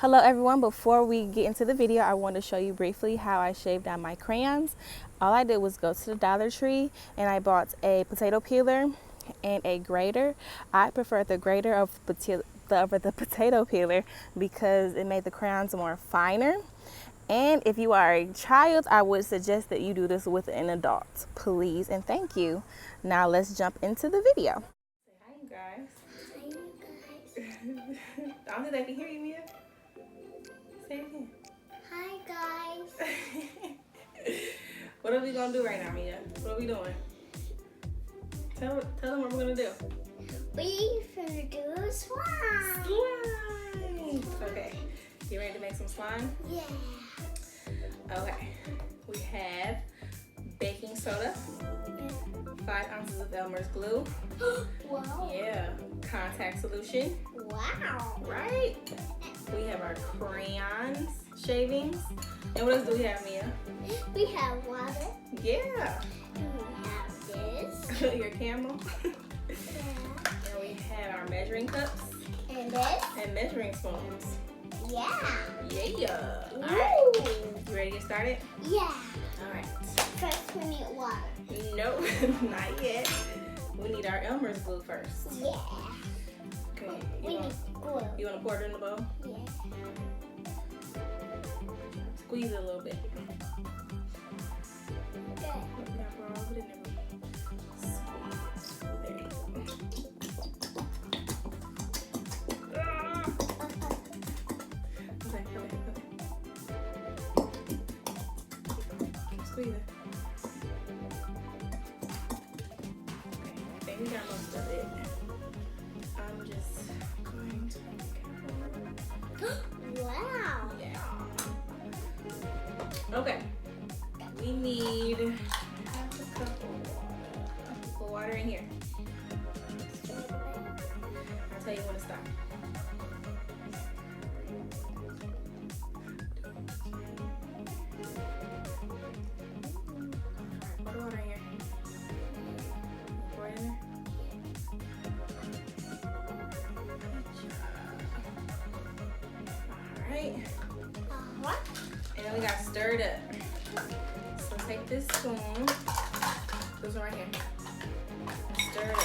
Hello everyone, before we get into the video, I want to show you briefly how I shaved down my crayons. All I did was go to the Dollar Tree and I bought a potato peeler and a grater. I prefer the grater over the potato peeler because it made the crayons more finer. And if you are a child, I would suggest that you do this with an adult. Please and thank you. Now let's jump into the video. Say hi, you guys. Hi, you guys. I don't think they can hear you, Mia. Say it again. Hi, guys. What are we gonna do right now, Mia? What are we doing? Tell them what we're gonna do. We're gonna do a slime. Slime. Okay. You ready to make some slime? Yeah. Okay. We have baking soda, 5 ounces of Elmer's glue. Wow. Yeah. Contact solution. Wow. Right. We have our crayons, shavings. And what else do we have, Mia? We have water. Yeah. And we have this. Your camel. Yeah. And we have our measuring cups And this. and measuring spoons. Yeah. Yeah. Woo. Alright. You ready to get started? Yeah. Alright. First, we need water. No, not yet. We need our Elmer's glue first. Yeah. Okay. We need glue. You want to pour it in the bowl? Yeah. Squeeze it a little bit. Good. Yeah, pour all of it in there. Squeeze. There you go. Ah. Okay. Keep squeezing. Okay, I think we got most of it. I'm just going to Wow. yeah. Okay. We need a cup of water in here. I'll tell you when to stop. Alright, put the water in here. Pour it in there. Alright. And then we got stirred up. So take this spoon, this one right here, stir it up.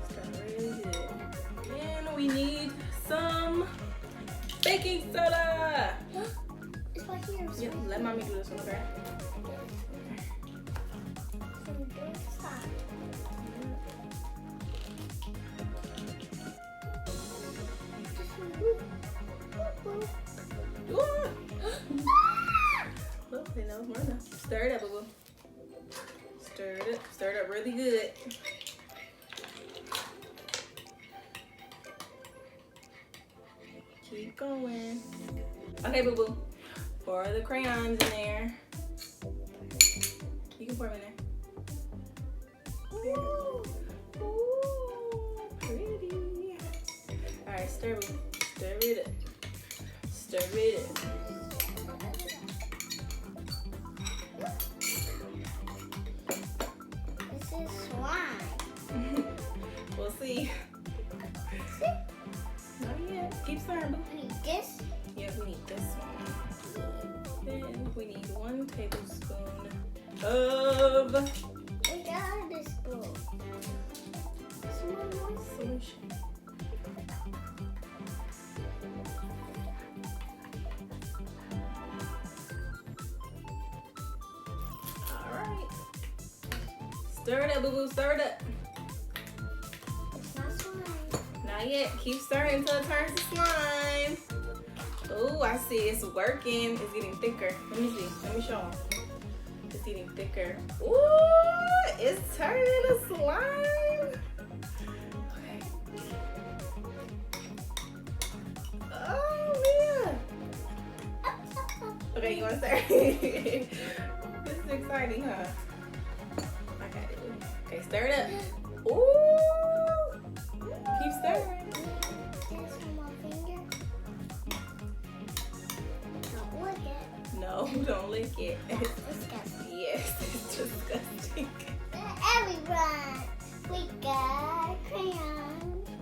Stir really good. And we need some baking soda. It's right here. Yep, let mommy do this one, okay? Oh, they know it's more enough. Stir it up, boo boo. Stir it up really good. Keep going. Okay, boo boo. Pour the crayons in there. You can pour them in there. Ooh. Ooh, pretty. All right, stir it. Stir it up. Stir it up. This is slime. We'll see. Not yet. Keep stirring, boo. I need this. Yeah, we need this one. Then we need 1 tablespoon of We got this glue. Some more. solution. All right. Stir it up, boo boo. Stir it up. It's not slime. Not yet. Keep stirring until it turns to slime. Oh, I see. It's working. It's getting thicker. Let me see. Let me show them. It's getting thicker. Ooh, it's turning to slime. Okay. Oh, man. Okay, you want to start? This is exciting, huh? I got it. Okay, stir it up. Ooh. Keep stirring. This on my finger. Don't lick it. No, don't lick it. Disgusting. Yes, it's disgusting. Everyone, we got crayons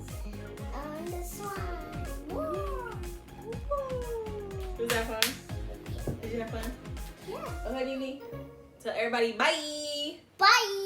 on the slime. Woo! Did you have fun? Yeah. Okay, Dini. Tell everybody bye. Bye.